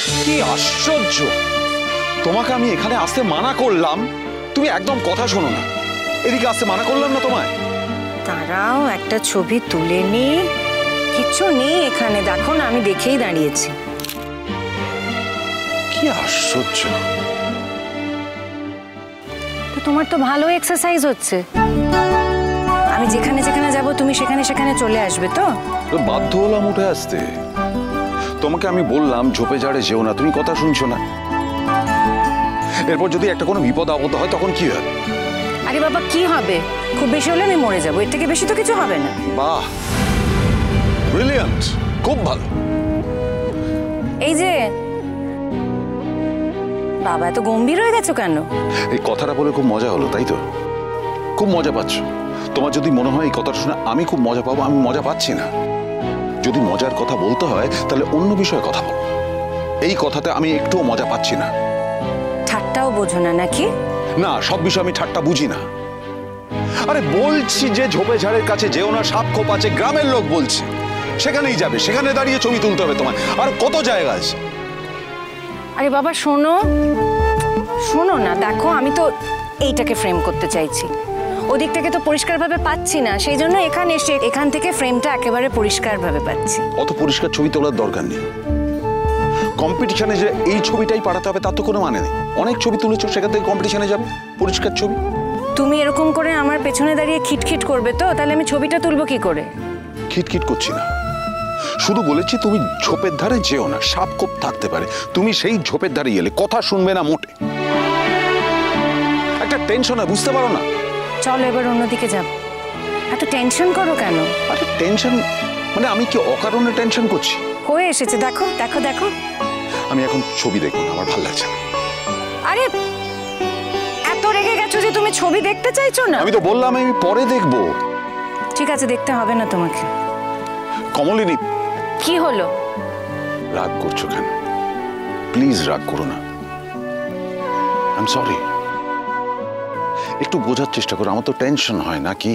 কি আশ্চর্য, তোমাকে আমি এখানে আসতে মানা করলাম, তুমি একদম কথা শোনো না। এদিকে আসতে মানা করলাম না তোমায়? তারাও একটা ছবি তুলে নি, কিচ্ছু নেই এখানে, দেখো না আমি দেখেই দাঁড়িয়েছি। কি আশ্চর্য। তো তোমার তো ভালো এক্সারসাইজ হচ্ছে, আমি যেখানে যেখানে যাব তুমি সেখানে সেখানে চলে আসবে। তো বাধ্য হলাম উঠে আসতে। তোমাকে আমি বললাম ঝোপে ঝাড়ে যেও না, তুমি কথা শুনছো না। এরপর যদি একটা কোনো বিপদ আপদ হয় তখন কি হবে? আরে বাবা কি হবে, খুব বেশি হলে আমি মরে যাবো, এর থেকে বেশি তো কিছু হবে না। বাহ, ব্রিলিয়ান্ট, খুব ভালো। এই যে বাবা এত গম্ভীর হয়ে গেছো কেন? এই কথাটা বলে খুব মজা হলো, তাই তো? খুব মজা পাচ্ছ? তোমার যদি মনে হয় এই কথাটা শুনে আমি খুব মজা পাবো, আমি মজা পাচ্ছি না। যদি মজার কথা বলতে হয় তাহলে অন্য বিষয়ে কথা বলো। এই কথাতে আমি একটুও মজা পাচ্ছি না। ঠাট্টাও বোঝো না নাকি? না, সব বিষয় আমি ঠাট্টা বুঝি না। আরে বলছি যে ঝোপে ঝাড়ের কাছে যেও না, সাপ খোপ আছে, গ্রামের লোক বলছে, সেখানেই যাবে, সেখানে দাঁড়িয়ে ছবি তুলতে হবে তোমার। আর কত জায়গা আছে। আরে বাবা শোনো শোনো না, দেখো আমি তো এইটাকে ফ্রেম করতে চাইছি, ওদিকটাকে তো পরিষ্কারভাবে পাচ্ছি না, সেই জন্য এখানে এসে এখান থেকে ফ্রেমটা একেবারে পরিষ্কারভাবে পাচ্ছি। অত পরিষ্কার ছবি তোলার দরকার নেই। কম্পিটিশনে যে এই ছবিটাই পাঠাতে হবে তার তো কোনো মানে নেই। অনেক ছবি তুলেছো, সেখান থেকে কম্পিটিশনে যাবে পরিষ্কার ছবি। তুমি এরকম করে আমার পেছনে দাঁড়িয়ে খিটখিট করবে তো, তাহলে আমি ছবিটা তুলবো কি করে? খিটখিট করছি না, শুধু বলেছি তুমি ঝোপের ধারে যেও না, সাপ খোপ থাকতে পারে। তুমি সেই ঝোপের ধারে এলে কথা শুনবে না মোটে। একটা টেনশন হয়, বুঝতে পারো না? চলো এবার অন্যদিকে যাব। এত টেনশন করো কেন? আরে টেনশন মানে আমি কি অকারণে টেনশন করছি? হয়ে এসেছে, দেখো দেখো দেখো। আমি এখন ছবি দেখবো না, আমার ভালো লাগছে না। আরে এত রেগে গেছো যে তুমি ছবি দেখতে চাইছো না? আমি তো বললাম আমি পরে দেখবো। ঠিক আছে, দেখতে হবে না তোমাকে। কমলিনী, কি হলো? রাগ করছো কেন? প্লিজ রাগ করো না। I am sorry. একটু বোঝার চেষ্টা করো, আমার তো টেনশন হয় নাকি?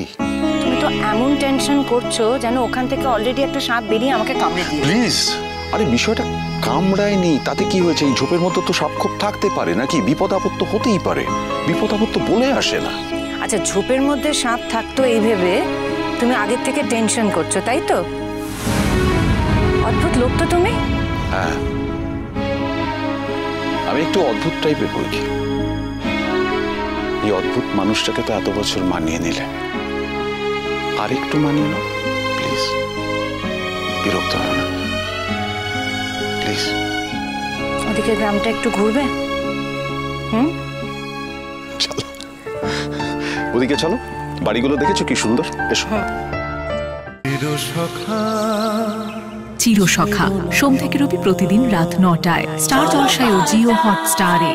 তুমি তো এমন টেনশন করছো যেন ওখান থেকে অলরেডি একটা সাপ বেরিয়ে আমাকে কামড়ে দিয়েছে। প্লিজ। আরে বিষয়টা কামড়ায়নি, তাতে কি হয়েছে? এই ঝোপের মধ্যে তো সাপ খোপ থাকতে পারে নাকি? বিপদ আপদ তো হতেই পারে, বিপদ আপদ তো বলে আসে না। আচ্ছা, ঝোপের মধ্যে সাপ থাকতো এই ভেবে তুমি আগের থেকে টেনশন করছো, তাই তো? অদ্ভুত লোক তো তুমি। হ্যাঁ, আমি একটু অদ্ভুত টাইপের বই কি। এই অদ্ভুত মানুষটাকে তো এত বছর মানিয়ে নিলে, আর একটু মানিয়ে নাও প্লিজ। বিরক্ত হয় না প্লিজ। ওদিকে গ্রামটা একটু ঘুরবে? চলো ওদিকে চলো, বাড়িগুলো দেখেছো কি সুন্দর। এসো। চিরসখা সোম থেকে রবি প্রতিদিন রাত ৯টায় স্টার জলসায় ও জিও হটস্টারে।